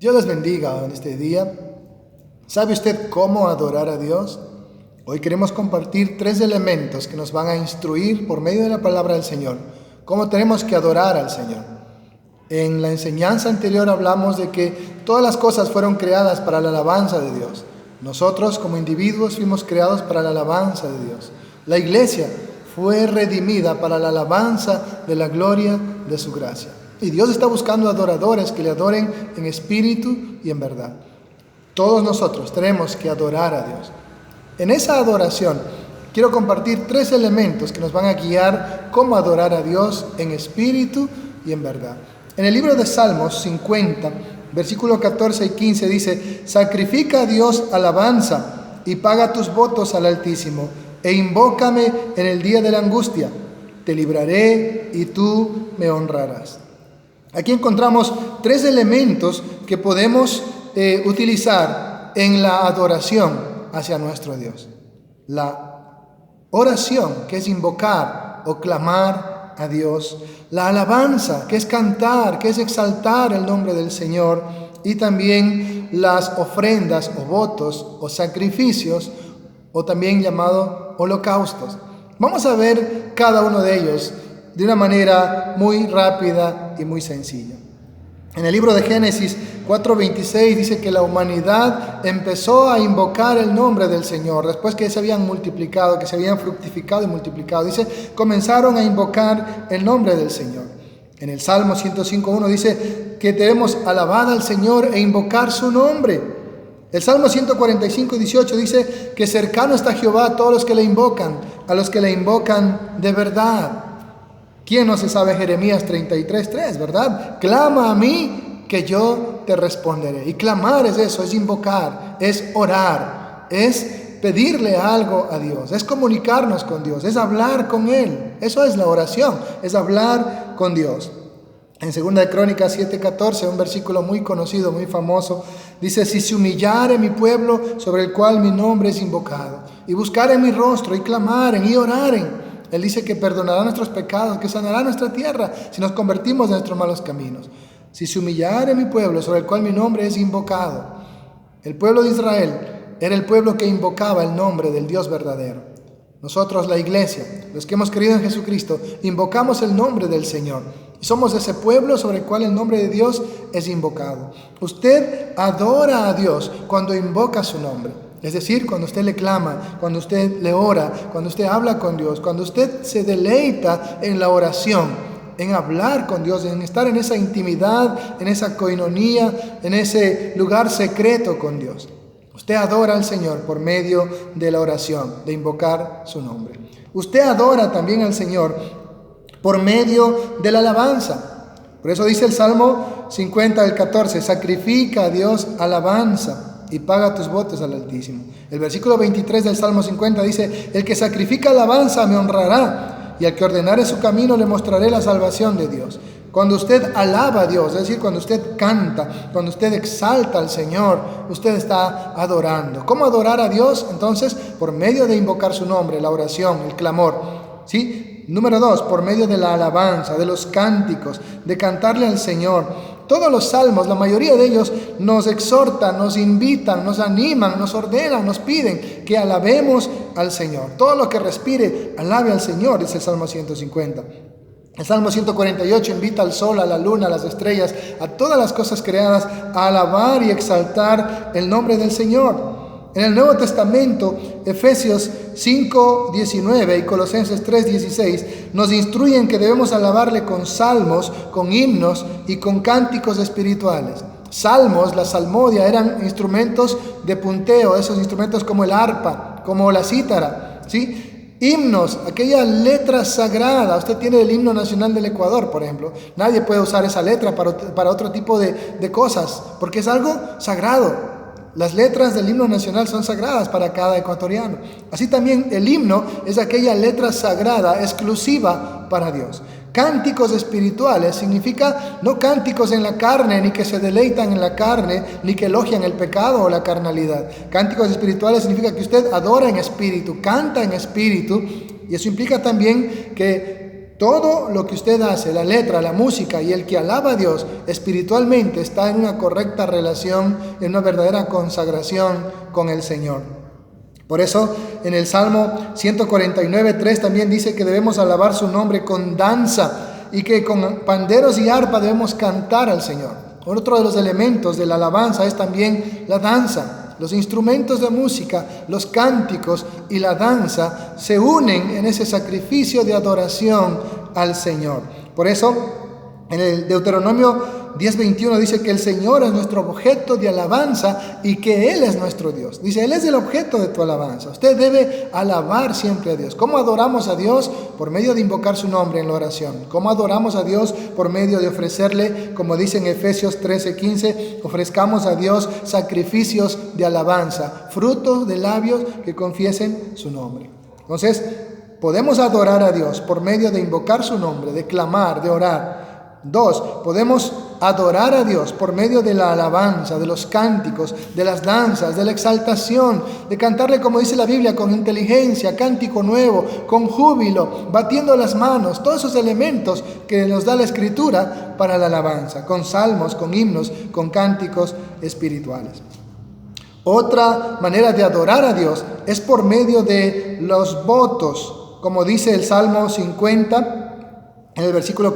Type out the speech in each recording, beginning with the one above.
Dios les bendiga en este día. ¿Sabe usted cómo adorar a Dios? Hoy queremos compartir 3 elementos que nos van a instruir por medio de la palabra del Señor. ¿Cómo tenemos que adorar al Señor? En la enseñanza anterior hablamos de que todas las cosas fueron creadas para la alabanza de Dios. Nosotros como individuos fuimos creados para la alabanza de Dios. La iglesia fue redimida para la alabanza de la gloria de su gracia. Y Dios está buscando adoradores que le adoren en espíritu y en verdad. Todos nosotros tenemos que adorar a Dios. En esa adoración quiero compartir 3 elementos que nos van a guiar cómo adorar a Dios en espíritu y en verdad. En el libro de Salmos 50, versículos 14 y 15 dice: sacrifica a Dios alabanza y paga tus votos al Altísimo, e invócame en el día de la angustia. Te libraré y tú me honrarás. Aquí encontramos 3 elementos que podemos utilizar en la adoración hacia nuestro Dios. La oración, que es invocar o clamar a Dios. La alabanza, que es cantar, que es exaltar el nombre del Señor. Y también las ofrendas o votos o sacrificios, o también llamado holocaustos. Vamos a ver cada uno de ellos de una manera muy rápida y muy sencilla. En el libro de Génesis 4:26 dice que la humanidad empezó a invocar el nombre del Señor después que se habían multiplicado, que se habían fructificado y multiplicado. Dice, comenzaron a invocar el nombre del Señor. En el Salmo 105:1 dice que debemos alabar al Señor e invocar su nombre. El Salmo 145:18 dice que cercano está Jehová a todos los que le invocan, a los que le invocan de verdad. ¿Quién no se sabe Jeremías 33:3, verdad? Clama a mí que yo te responderé. Y clamar es eso, es invocar, es orar, es pedirle algo a Dios, es comunicarnos con Dios, es hablar con Él. Eso es la oración, es hablar con Dios. En 2 de Crónicas 7:14, un versículo muy conocido, muy famoso, dice: si se humillare mi pueblo sobre el cual mi nombre es invocado, y buscaren mi rostro, y clamaren, y oraren. Él dice que perdonará nuestros pecados, que sanará nuestra tierra si nos convertimos de nuestros malos caminos. Si se humillare mi pueblo sobre el cual mi nombre es invocado. El pueblo de Israel era el pueblo que invocaba el nombre del Dios verdadero. Nosotros, la iglesia, los que hemos creído en Jesucristo, invocamos el nombre del Señor. Y somos ese pueblo sobre el cual el nombre de Dios es invocado. Usted adora a Dios cuando invoca su nombre. Es decir, cuando usted le clama, cuando usted le ora, cuando usted habla con Dios, cuando usted se deleita en la oración, en hablar con Dios, en estar en esa intimidad, en esa coinonía, en ese lugar secreto con Dios. Usted adora al Señor por medio de la oración, de invocar su nombre. Usted adora también al Señor por medio de la alabanza. Por eso dice el Salmo 50:14, sacrifica a Dios alabanza y paga tus votos al Altísimo. El versículo 23 del Salmo 50 dice: el que sacrifica alabanza me honrará, y al que ordenare su camino le mostraré la salvación de Dios. Cuando usted alaba a Dios, es decir, cuando usted canta, cuando usted exalta al Señor, usted está adorando. ¿Cómo adorar a Dios? Entonces, por medio de invocar su nombre, la oración, el clamor, ¿sí? Número 2, por medio de la alabanza, de los cánticos, de cantarle al Señor. Todos los salmos, la mayoría de ellos, nos exhortan, nos invitan, nos animan, nos ordenan, nos piden que alabemos al Señor. Todo lo que respire, alabe al Señor, dice el Salmo 150. El Salmo 148 invita al sol, a la luna, a las estrellas, a todas las cosas creadas a alabar y exaltar el nombre del Señor. En el Nuevo Testamento, Efesios 5:19 y Colosenses 3:16 nos instruyen que debemos alabarle con salmos, con himnos y con cánticos espirituales. Salmos, la salmodia, eran instrumentos de punteo, esos instrumentos como el arpa, como la cítara, ¿sí? Himnos, aquella letra sagrada. Usted tiene el himno nacional del Ecuador, por ejemplo. Nadie puede usar esa letra para otro tipo de cosas, porque es algo sagrado. Las letras del himno nacional son sagradas para cada ecuatoriano. Así también el himno es aquella letra sagrada exclusiva para Dios. Cánticos espirituales significa no cánticos en la carne, ni que se deleitan en la carne, ni que elogian el pecado o la carnalidad. Cánticos espirituales significa que usted adora en espíritu, canta en espíritu, y eso implica también que todo lo que usted hace, la letra, la música y el que alaba a Dios espiritualmente está en una correcta relación, en una verdadera consagración con el Señor. Por eso en el Salmo 149:3 también dice que debemos alabar su nombre con danza y que con panderos y arpa debemos cantar al Señor. Otro de los elementos de la alabanza es también la danza. Los instrumentos de música, los cánticos y la danza se unen en ese sacrificio de adoración al Señor. Por eso, en el Deuteronomio 10:21 dice que el Señor es nuestro objeto de alabanza y que Él es nuestro Dios. Dice, Él es el objeto de tu alabanza. Usted debe alabar siempre a Dios. ¿Cómo adoramos a Dios? Por medio de invocar su nombre en la oración. ¿Cómo adoramos a Dios? Por medio de ofrecerle, como dice en Efesios 13:15, ofrezcamos a Dios sacrificios de alabanza, frutos de labios que confiesen su nombre. Entonces, podemos adorar a Dios por medio de invocar su nombre, de clamar, de orar. 2, podemos adorar a Dios por medio de la alabanza, de los cánticos, de las danzas, de la exaltación, de cantarle, como dice la Biblia, con inteligencia, cántico nuevo, con júbilo, batiendo las manos, todos esos elementos que nos da la Escritura para la alabanza, con salmos, con himnos, con cánticos espirituales. Otra manera de adorar a Dios es por medio de los votos, como dice el Salmo 50, en el versículo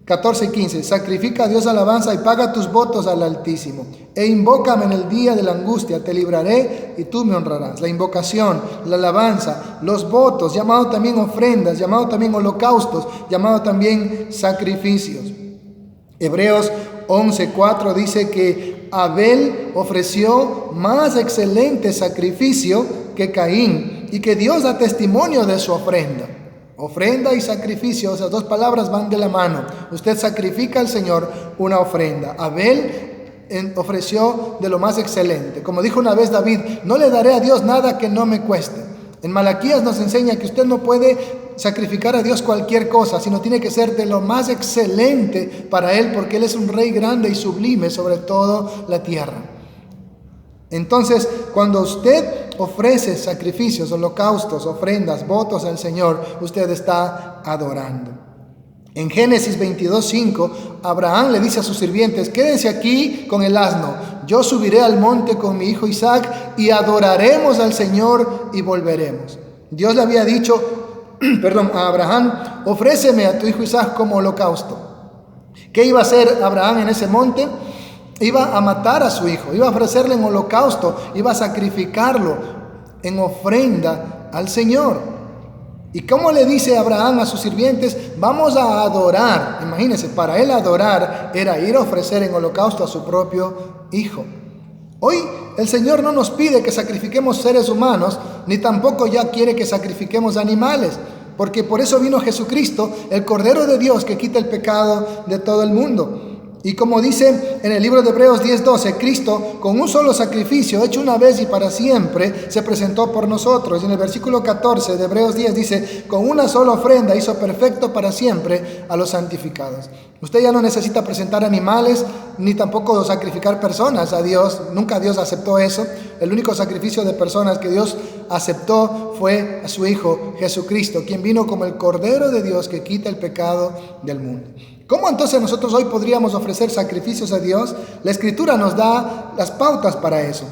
14 y 15, sacrifica a Dios alabanza y paga tus votos al Altísimo, e invócame en el día de la angustia, te libraré y tú me honrarás. La invocación, la alabanza, los votos, llamado también ofrendas, llamado también holocaustos, llamado también sacrificios. Hebreos 11:4 dice que Abel ofreció más excelente sacrificio que Caín y que Dios da testimonio de su ofrenda. Ofrenda y sacrificio, esas dos palabras van de la mano. Usted sacrifica al Señor una ofrenda. Abel ofreció de lo más excelente. Como dijo una vez David, no le daré a Dios nada que no me cueste. En Malaquías nos enseña que usted no puede sacrificar a Dios cualquier cosa, sino tiene que ser de lo más excelente para Él, porque Él es un rey grande y sublime sobre toda la tierra. Entonces, cuando usted ofrece sacrificios, holocaustos, ofrendas, votos al Señor, usted está adorando. En Génesis 22:5, Abraham le dice a sus sirvientes, quédense aquí con el asno, yo subiré al monte con mi hijo Isaac y adoraremos al Señor y volveremos. Dios le había dicho, a Abraham, ofréceme a tu hijo Isaac como holocausto. ¿Qué iba a hacer Abraham en ese monte? Iba a matar a su hijo, iba a ofrecerle en holocausto, iba a sacrificarlo en ofrenda al Señor. ¿Y cómo le dice Abraham a sus sirvientes? Vamos a adorar. Imagínense, para él adorar era ir a ofrecer en holocausto a su propio hijo. Hoy el Señor no nos pide que sacrifiquemos seres humanos, ni tampoco ya quiere que sacrifiquemos animales, porque por eso vino Jesucristo, el Cordero de Dios que quita el pecado de todo el mundo. Y como dice en el libro de Hebreos 10:12, Cristo con un solo sacrificio hecho una vez y para siempre se presentó por nosotros. Y en el versículo 14 de Hebreos 10 dice, con una sola ofrenda hizo perfecto para siempre a los santificados. Usted ya no necesita presentar animales ni tampoco sacrificar personas a Dios. Nunca Dios aceptó eso. El único sacrificio de personas que Dios aceptó fue a su Hijo Jesucristo, quien vino como el Cordero de Dios que quita el pecado del mundo. ¿Cómo entonces nosotros hoy podríamos ofrecer sacrificios a Dios? La Escritura nos da las pautas para eso.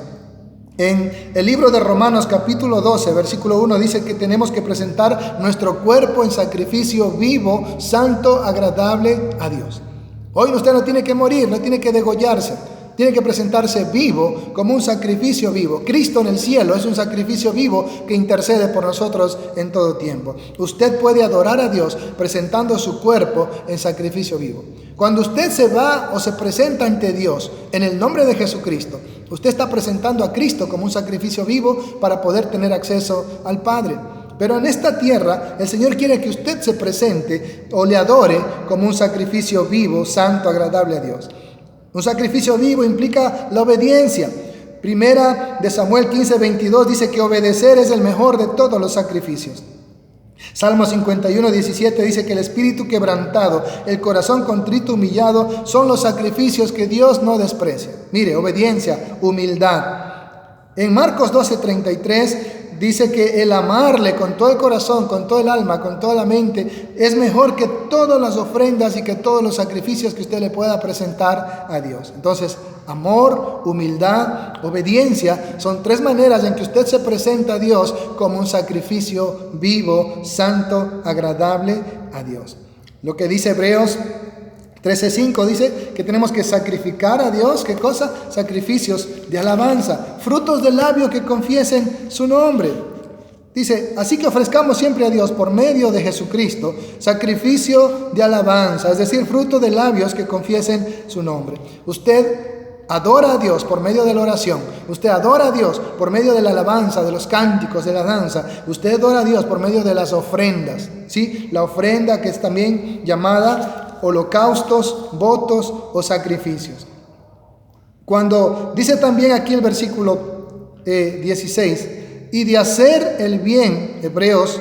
En el libro de Romanos capítulo 12, versículo 1 dice que tenemos que presentar nuestro cuerpo en sacrificio vivo, santo, agradable a Dios. Hoy usted no tiene que morir, no tiene que degollarse. Tiene que presentarse vivo, como un sacrificio vivo. Cristo en el cielo es un sacrificio vivo que intercede por nosotros en todo tiempo. Usted puede adorar a Dios presentando su cuerpo en sacrificio vivo. Cuando usted se va o se presenta ante Dios en el nombre de Jesucristo, usted está presentando a Cristo como un sacrificio vivo para poder tener acceso al Padre. Pero en esta tierra el Señor quiere que usted se presente o le adore como un sacrificio vivo, santo, agradable a Dios. Un sacrificio vivo implica la obediencia. Primera de Samuel 15:22 dice que obedecer es el mejor de todos los sacrificios. Salmo 51:17 dice que el espíritu quebrantado, el corazón contrito, humillado, son los sacrificios que Dios no desprecia. Mire, obediencia, humildad. En Marcos 12:33 dice que el amarle con todo el corazón, con todo el alma, con toda la mente, es mejor que todas las ofrendas y que todos los sacrificios que usted le pueda presentar a Dios. Entonces, amor, humildad, obediencia son tres maneras en que usted se presenta a Dios como un sacrificio vivo, santo, agradable a Dios. Lo que dice Hebreos 13:5 dice que tenemos que sacrificar a Dios, ¿qué cosa? Sacrificios de alabanza, frutos del labio que confiesen su nombre. Dice, así que ofrezcamos siempre a Dios por medio de Jesucristo sacrificio de alabanza, es decir, fruto de labios que confiesen su nombre. Usted adora a Dios por medio de la oración, usted adora a Dios por medio de la alabanza, de los cánticos, de la danza, usted adora a Dios por medio de las ofrendas, ¿sí? La ofrenda que es también llamada holocaustos, votos o sacrificios. Cuando dice también aquí el versículo 16, y de hacer el bien, Hebreos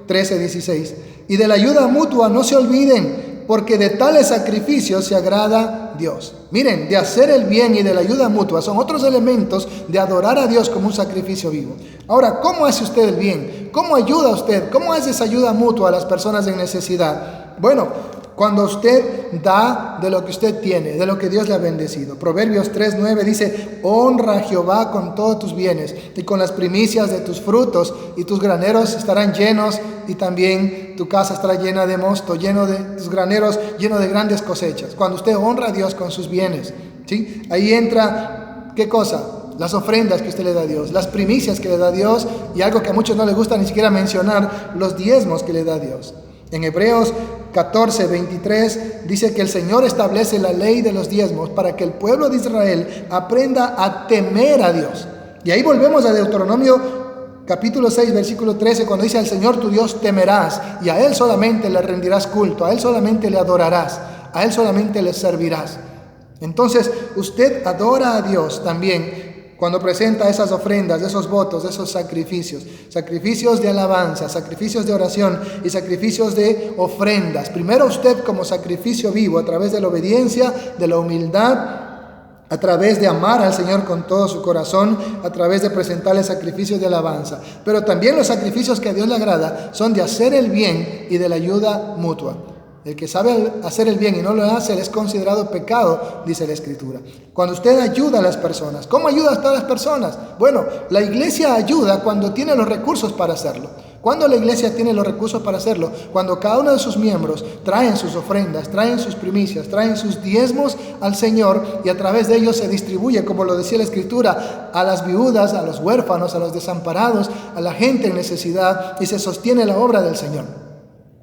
13:16, y de la ayuda mutua no se olviden, porque de tales sacrificios se agrada Dios. Miren, de hacer el bien y de la ayuda mutua son otros elementos de adorar a Dios como un sacrificio vivo. Ahora, ¿cómo hace usted el bien? ¿Cómo ayuda usted? ¿Cómo hace esa ayuda mutua a las personas en necesidad? Bueno, cuando usted da de lo que usted tiene, de lo que Dios le ha bendecido. Proverbios 3:9 dice, honra a Jehová con todos tus bienes y con las primicias de tus frutos, y tus graneros estarán llenos, y también tu casa estará llena de mosto, lleno de tus graneros, lleno de grandes cosechas. Cuando usted honra a Dios con sus bienes, ¿sí? Ahí entra, ¿qué cosa? Las ofrendas que usted le da a Dios, las primicias que le da a Dios, y algo que a muchos no les gusta ni siquiera mencionar, los diezmos que le da a Dios. En Hebreos 14:23 dice que el Señor establece la ley de los diezmos para que el pueblo de Israel aprenda a temer a Dios. Y ahí volvemos a Deuteronomio capítulo 6, versículo 13, cuando dice: al Señor tu Dios temerás, y a Él solamente le rendirás culto, a Él solamente le adorarás, a Él solamente le servirás. Entonces usted adora a Dios también cuando presenta esas ofrendas, esos votos, esos sacrificios de alabanza, sacrificios de oración y sacrificios de ofrendas. Primero usted como sacrificio vivo a través de la obediencia, de la humildad, a través de amar al Señor con todo su corazón, a través de presentarle sacrificios de alabanza. Pero también los sacrificios que a Dios le agrada son de hacer el bien y de la ayuda mutua. El que sabe hacer el bien y no lo hace, es considerado pecado, dice la Escritura. Cuando usted ayuda a las personas, ¿cómo ayuda a todas las personas? Bueno, la iglesia ayuda cuando tiene los recursos para hacerlo. ¿Cuándo la iglesia tiene los recursos para hacerlo? Cuando cada uno de sus miembros traen sus ofrendas, traen sus primicias, traen sus diezmos al Señor, y a través de ellos se distribuye, como lo decía la Escritura, a las viudas, a los huérfanos, a los desamparados, a la gente en necesidad, y se sostiene la obra del Señor.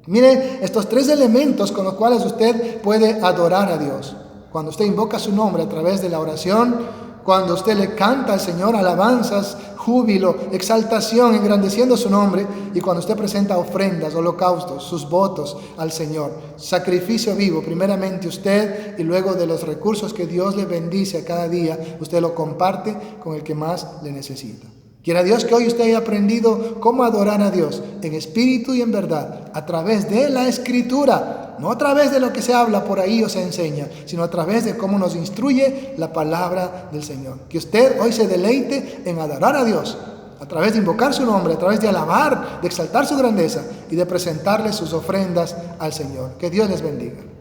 Mire estos tres elementos con los cuales usted puede adorar a Dios. Cuando usted invoca su nombre a través de la oración, cuando usted le canta al Señor alabanzas, júbilo, exaltación, engrandeciendo su nombre, y cuando usted presenta ofrendas, holocaustos, sus votos al Señor, sacrificio vivo, primeramente usted, y luego de los recursos que Dios le bendice a cada día, usted lo comparte con el que más le necesita. Quiera Dios que hoy usted haya aprendido cómo adorar a Dios en espíritu y en verdad, a través de la Escritura, no a través de lo que se habla por ahí o se enseña, sino a través de cómo nos instruye la palabra del Señor. Que usted hoy se deleite en adorar a Dios, a través de invocar su nombre, a través de alabar, de exaltar su grandeza y de presentarle sus ofrendas al Señor. Que Dios les bendiga.